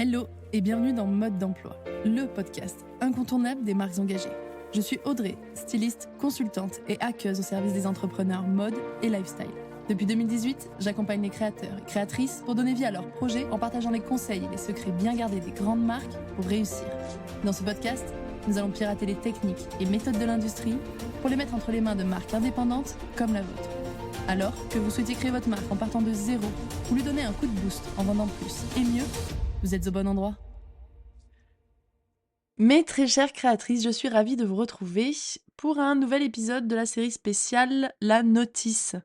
Hello et bienvenue dans Mode d'emploi, le podcast incontournable des marques engagées. Je suis Audrey, styliste, consultante et hackeuse au service des entrepreneurs mode et lifestyle. Depuis 2018, j'accompagne les créateurs et créatrices pour donner vie à leurs projets en partageant les conseils et les secrets bien gardés des grandes marques pour réussir. Dans ce podcast, nous allons pirater les techniques et méthodes de l'industrie pour les mettre entre les mains de marques indépendantes comme la vôtre. Alors que vous souhaitez créer votre marque en partant de zéro ou lui donner un coup de boost en vendant plus et mieux, vous êtes au bon endroit. Mes très chères créatrices, je suis ravie de vous retrouver pour un nouvel épisode de la série spéciale La Notice.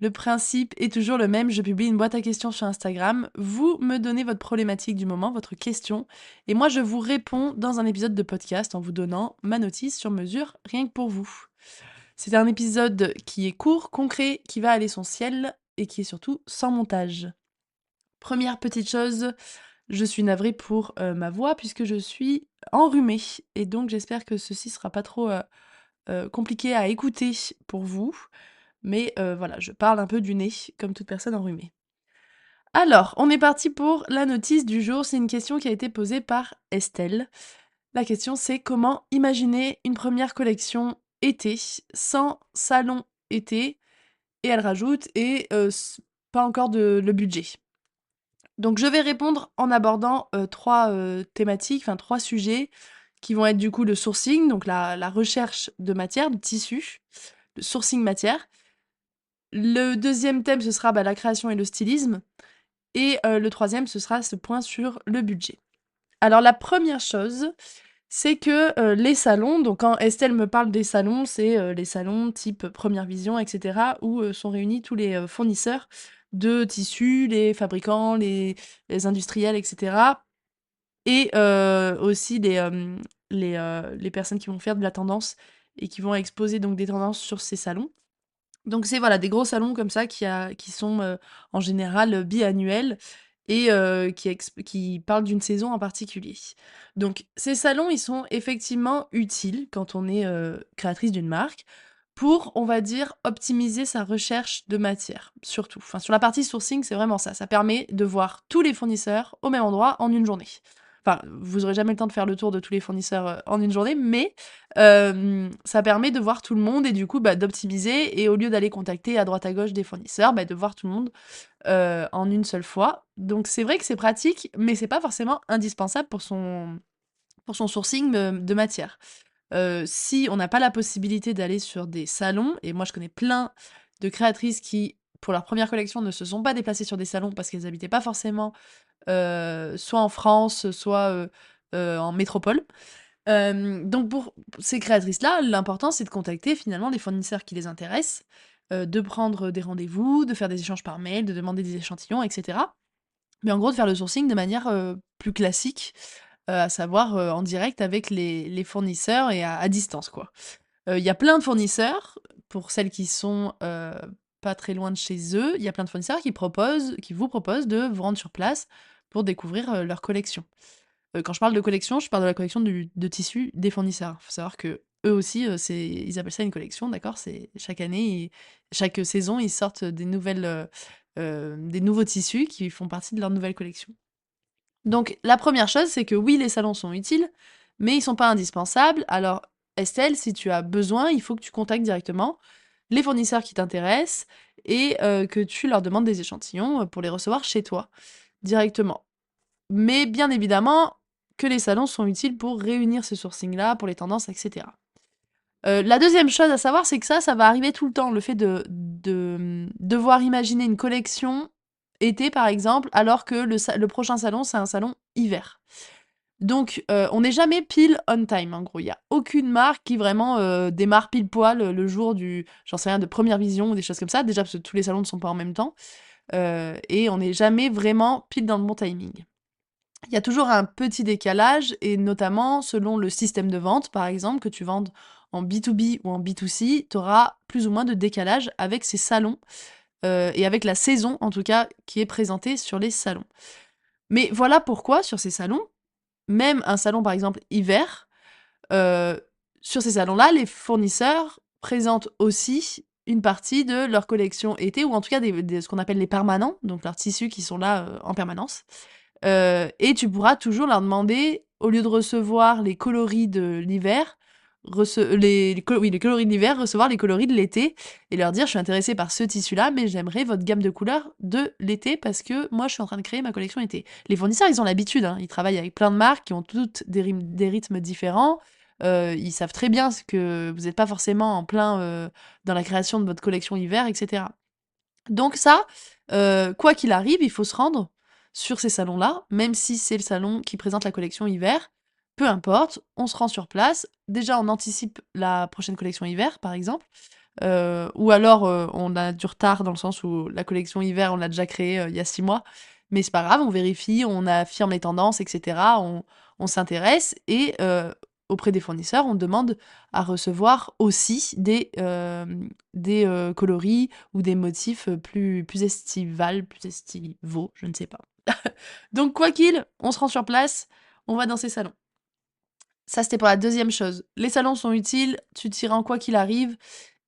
Le principe est toujours le même, je publie une boîte à questions sur Instagram, vous me donnez votre problématique du moment, votre question, et moi je vous réponds dans un épisode de podcast en vous donnant ma notice sur mesure, rien que pour vous. C'est un épisode qui est court, concret, qui va à l'essentiel et qui est surtout sans montage. Première petite chose, je suis navrée pour ma voix puisque je suis enrhumée et donc j'espère que ceci sera pas trop compliqué à écouter pour vous. Mais voilà, je parle un peu du nez comme toute personne enrhumée. Alors, on est parti pour la notice du jour. C'est une question qui a été posée par Estelle. La question c'est comment imaginer une première collection été sans salon été et elle rajoute pas encore le budget. Donc je vais répondre en abordant 3 thématiques, enfin 3 sujets qui vont être du coup le sourcing, donc la recherche de matière, de tissu, le sourcing matière. Le deuxième thème, ce sera, la création et le stylisme et le troisième, ce sera ce point sur le budget. Alors la première chose, c'est que, les salons, donc quand Estelle me parle des salons, c'est, les salons type Première Vision et cetera où, sont réunis tous les, fournisseurs de tissus, les fabricants, les industriels et cetera et aussi les personnes qui vont faire de la tendance et qui vont exposer donc des tendances sur ces salons. Donc c'est voilà, des gros salons comme ça qui sont, en général, biannuels et qui parlent d'une saison en particulier. Donc ces salons, ils sont effectivement utiles quand on est, créatrice d'une marque pour, on va dire, optimiser sa recherche de matière, surtout. Enfin, sur la partie sourcing, c'est vraiment ça. Ça permet de voir tous les fournisseurs au même endroit en une journée. Enfin, vous aurez jamais le temps de faire le tour de tous les fournisseurs, en une journée, mais ça permet de voir tout le monde et du coup, d'optimiser et au lieu d'aller contacter à droite à gauche des fournisseurs, de voir tout le monde, en une seule fois. Donc c'est vrai que c'est pratique, mais c'est pas forcément indispensable pour son sourcing, de matière. Si on n'a pas la possibilité d'aller sur des salons et moi je connais plein de créatrices qui, pour leur première collection, ne se sont pas déplacées sur des salons parce qu'elles habitaient pas forcément, soit en France, soit, en métropole. Donc pour ces créatrices-là, l'important, c'est de contacter finalement les fournisseurs qui les intéressent, de prendre des rendez-vous, de faire des échanges par mail, de demander des échantillons et cetera. Mais en gros, de faire le sourcing de manière, plus classique, à savoir, en direct avec les fournisseurs et à distance, quoi. Il y a plein de fournisseurs, pour celles qui sont, pas très loin de chez eux, il y a plein de fournisseurs qui vous proposent de vous rendre sur place pour découvrir, leur collection. Quand je parle de collection, je parle de la collection de tissus des fournisseurs. Faut savoir qu'eux aussi, ils appellent ça une collection, d'accord? C'est chaque année, chaque saison, ils sortent des nouveaux tissus qui font partie de leur nouvelle collection. Donc la première chose, c'est que oui, les salons sont utiles, mais ils sont pas indispensables. Alors Estelle, si tu as besoin, il faut que tu contactes directement les fournisseurs qui t'intéressent et que tu leur demandes des échantillons, pour les recevoir chez toi, directement. Mais bien évidemment que les salons sont utiles pour réunir ce sourcing-là, pour les tendances, et cetera. La deuxième chose à savoir, c'est que ça va arriver tout le temps. Le fait de devoir imaginer une collection été, par exemple, alors que le prochain salon, c'est un salon hiver. Donc, on n'est jamais pile on time, en gros. Il y a aucune marque qui vraiment, démarre pile poil, le jour j'en sais rien, de Première Vision ou des choses comme ça. Déjà parce que tous les salons ne sont pas en même temps, et on n'est jamais vraiment pile dans le bon timing. Il y a toujours un petit décalage et notamment selon le système de vente, par exemple, que tu vendes en B2B ou en B2C, tu auras plus ou moins de décalage avec ces salons, et avec la saison, en tout cas, qui est présentée sur les salons. Mais voilà pourquoi, sur ces salons, même un salon, par exemple, hiver, heu, sur ces salons-là, les fournisseurs présentent aussi une partie de leur collection été ou en tout cas ce qu'on appelle les permanents, donc leurs tissus qui sont là, en permanence. Et tu pourras toujours leur demander, au lieu de recevoir les coloris de l'hiver, les coloris de l'hiver, recevoir les coloris de l'été et leur dire: «Je suis intéressée par ce tissu-là, mais j'aimerais votre gamme de couleurs de l'été parce que moi, je suis en train de créer ma collection été». Les fournisseurs, ils ont l'habitude, hein, ils travaillent avec plein de marques qui ont toutes des rythmes différents. Ils savent très bien que vous n'êtes pas forcément en plein, dans la création de votre collection hiver et cetera. Donc ça, quoi qu'il arrive, il faut se rendre sur ces salons-là, même si c'est le salon qui présente la collection hiver, peu importe, on se rend sur place. Déjà, on anticipe la prochaine collection hiver, par exemple, ou alors, on a du retard dans le sens où la collection hiver, on l'a déjà créée, il y a 6 mois, mais c'est pas grave, on vérifie, on affirme les tendances et cetera, on s'intéresse et auprès des fournisseurs, on demande à recevoir aussi des coloris ou des motifs, plus estivales, plus estivaux, je ne sais pas. Donc quoi qu'il, on se rend sur place, on va dans ces salons. Ça, c'était pour la deuxième chose. Les salons sont utiles, tu t'y rends quoi qu'il arrive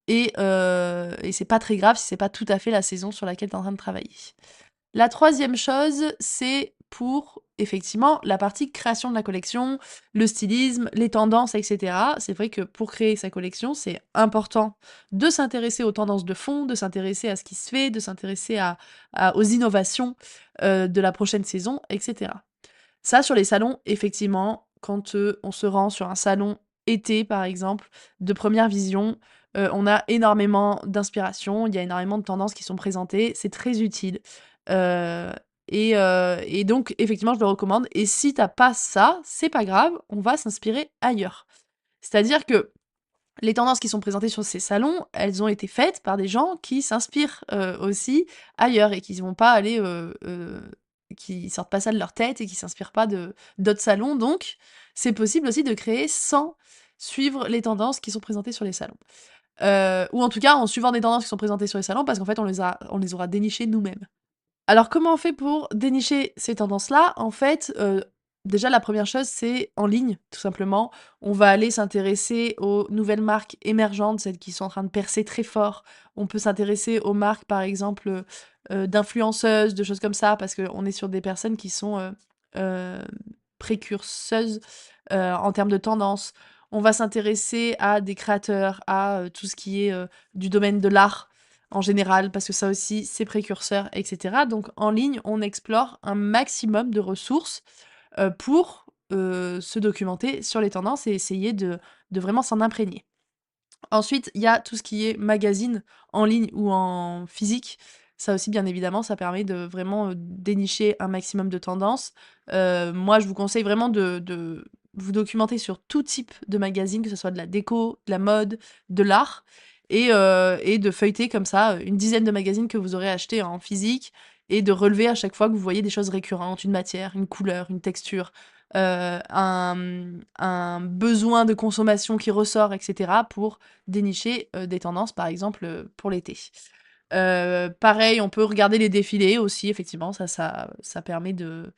et c'est pas très grave si c'est pas tout à fait la saison sur laquelle tu es en train de travailler. La troisième chose, c'est pour effectivement la partie création de la collection, le stylisme, les tendances, et cetera. C'est vrai que pour créer sa collection, c'est important de s'intéresser aux tendances de fond, de s'intéresser à ce qui se fait, de s'intéresser aux innovations de la prochaine saison, et cetera. Ça, sur les salons, effectivement, quand on se rend sur un salon été, par exemple, de première vision, on a énormément d'inspiration, il y a énormément de tendances qui sont présentées, c'est très utile. Heu et donc effectivement, je le recommande et si t'as pas ça, c'est pas grave, on va s'inspirer ailleurs. C'est-à-dire que les tendances qui sont présentées sur ces salons, elles ont été faites par des gens qui s'inspirent, aussi ailleurs et qui vont pas aller, qui sortent pas ça de leur tête et qui s'inspirent pas de d'autres salons. Donc c'est possible aussi de créer sans suivre les tendances qui sont présentées sur les salons. Ou en tout cas en suivant des tendances qui sont présentées sur les salons parce qu'en fait on les aura dénichées nous-mêmes. Alors comment on fait pour dénicher ces tendances-là? En fait, déjà la première chose, c'est en ligne, tout simplement. On va aller s'intéresser aux nouvelles marques émergentes, celles qui sont en train de percer très fort. On peut s'intéresser aux marques, par exemple, d'influenceuses, de choses comme ça, parce qu'on est sur des personnes qui sont, heu, précurseuses, en termes de tendance. On va s'intéresser à des créateurs, à, tout ce qui est, du domaine de l'art en général, parce que ça aussi, c'est précurseur, et cetera. Donc en ligne, on explore un maximum de ressources, pour, se documenter sur les tendances et essayer de vraiment s'en imprégner. Ensuite, il y a tout ce qui est magazine en ligne ou en physique. Ça aussi, bien évidemment, ça permet de vraiment, dénicher un maximum de tendances. Moi, je vous conseille vraiment de vous documenter sur tout type de magazine, que ce soit de la déco, de la mode, de l'art et de feuilleter comme ça, une dizaine de magazines que vous aurez achetés en physique et de relever à chaque fois que vous voyez des choses récurrentes, une matière, une couleur, une texture, un besoin de consommation qui ressort et cetera pour dénicher, des tendances, par exemple, pour l'été. Pareil, on peut regarder les défilés aussi, effectivement, ça permet de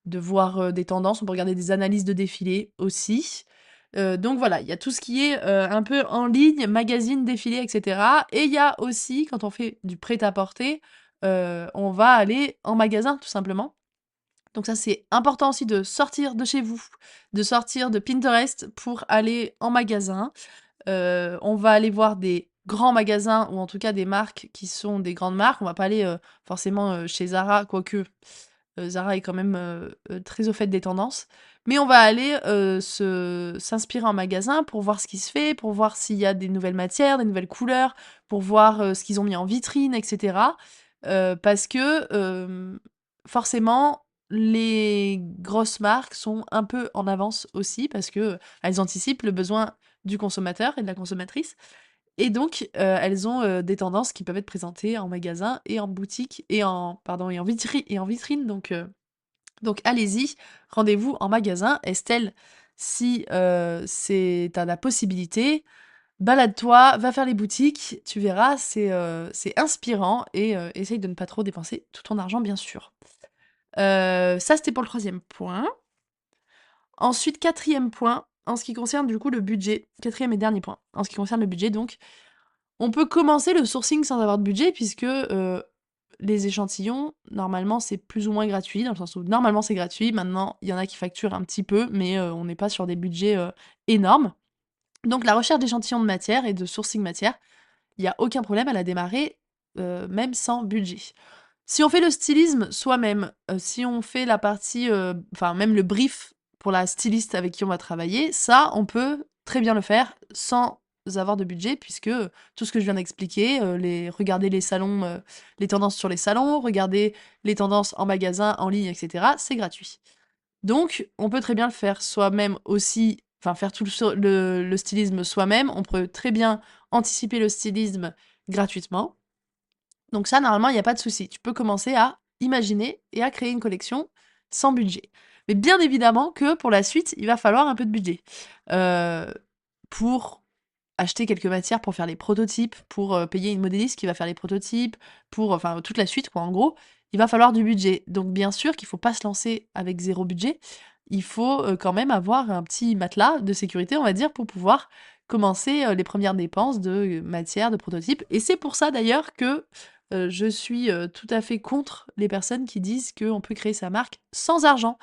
voir, des tendances. On peut regarder des analyses de défilés aussi. Donc voilà, il y a tout ce qui est, un peu en ligne, magazine, défilé et cetera et il y a aussi, quand on fait du prêt-à-porter, on va aller en magasin, tout simplement. Donc ça, c'est important aussi de sortir de chez vous, de sortir de Pinterest pour aller en magasin. On va aller voir des grands magasins ou en tout cas des marques qui sont des grandes marques. On va pas aller, forcément, chez Zara, quoique, Zara est quand même, très au fait des tendances. Mais on va aller, se s'inspirer en magasin pour voir ce qui se fait, pour voir s'il y a des nouvelles matières, des nouvelles couleurs, pour voir, ce qu'ils ont mis en vitrine et cetera. Parce que, forcément, les grosses marques sont un peu en avance aussi parce que, elles anticipent le besoin du consommateur et de la consommatrice et donc elles ont, des tendances qui peuvent être présentées en magasin et en boutique et en pardon et en vitrine donc allez-y, rendez-vous en magasin. Estelle, si, c'est tu la possibilité, balade-toi, va faire les boutiques, tu verras, c'est inspirant et essaye de ne pas trop dépenser tout ton argent, bien sûr. Ça, c'était pour le troisième point. Ensuite, quatrième point, en ce qui concerne du coup le budget. Quatrième et dernier point, en ce qui concerne le budget donc. On peut commencer le sourcing sans avoir de budget puisque, les échantillons, normalement, c'est plus ou moins gratuit, dans le sens où normalement c'est gratuit. Maintenant, il y en a qui facturent un petit peu, mais on n'est pas sur des budgets énormes. Donc la recherche d'échantillons de matière et de sourcing matière, il y a aucun problème à la démarrer, même sans budget. Si on fait le stylisme soi-même, si on fait la partie, enfin même le brief pour la styliste avec qui on va travailler, ça, on peut très bien le faire sans avoir de budget puisque, tout ce que je viens d'expliquer, regarder les salons, les tendances sur les salons, regarder les tendances en magasin, en ligne et cetera, c'est gratuit. Donc on peut très bien le faire soi-même aussi, enfin faire tout le stylisme soi-même. On peut très bien anticiper le stylisme gratuitement. Donc ça, normalement, il y a pas de souci. Tu peux commencer à imaginer et à créer une collection sans budget. Mais bien évidemment que pour la suite, il va falloir un peu de budget. Pour acheter quelques matières pour faire les prototypes, pour, payer une modéliste qui va faire les prototypes, pour, enfin toute la suite quoi, en gros, il va falloir du budget. Donc bien sûr qu'il faut pas se lancer avec 0 budget. Il faut, quand même avoir un petit matelas de sécurité, on va dire, pour pouvoir commencer, les premières dépenses de, matières, de prototypes. Et c'est pour ça d'ailleurs que, je suis, tout à fait contre les personnes qui disent qu'on peut créer sa marque sans argent.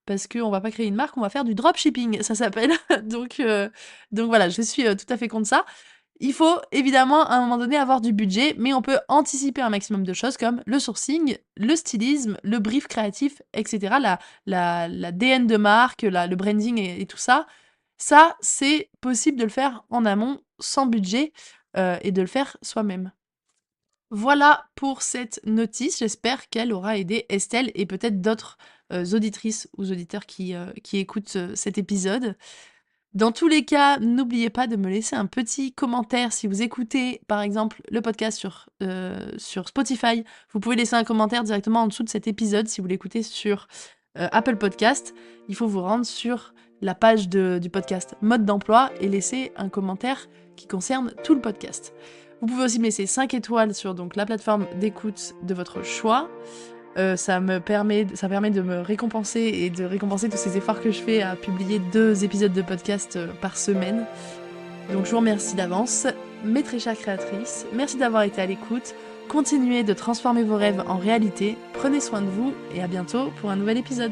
Parce qu'on va pas créer une marque, on va faire du dropshipping, ça s'appelle. Donc voilà, je suis, tout à fait contre ça. Il faut évidemment à un moment donné avoir du budget, mais on peut anticiper un maximum de choses comme le sourcing, le stylisme, le brief créatif, et cetera. La DN de marque, le branding et tout ça. Ça, c'est possible de le faire en amont, sans budget, et de le faire soi-même. Voilà pour cette notice, j'espère qu'elle aura aidé Estelle et peut-être d'autres, auditrices ou auditeurs qui écoutent, cet épisode. Dans tous les cas, n'oubliez pas de me laisser un petit commentaire si vous écoutez, par exemple, le podcast sur Spotify. Vous pouvez laisser un commentaire directement en dessous de cet épisode si vous l'écoutez sur, Apple Podcast. Il faut vous rendre sur la page du podcast Mode d'emploi et laisser un commentaire qui concerne tout le podcast. Vous pouvez aussi me laisser 5 étoiles sur donc la plateforme d'écoute de votre choix. Ça permet de me récompenser et de récompenser tous ces efforts que je fais à publier 2 épisodes de podcast, par semaine. Donc je vous remercie d'avance. Mes très chères créatrices, merci d'avoir été à l'écoute. Continuez de transformer vos rêves en réalité. Prenez soin de vous et à bientôt pour un nouvel épisode.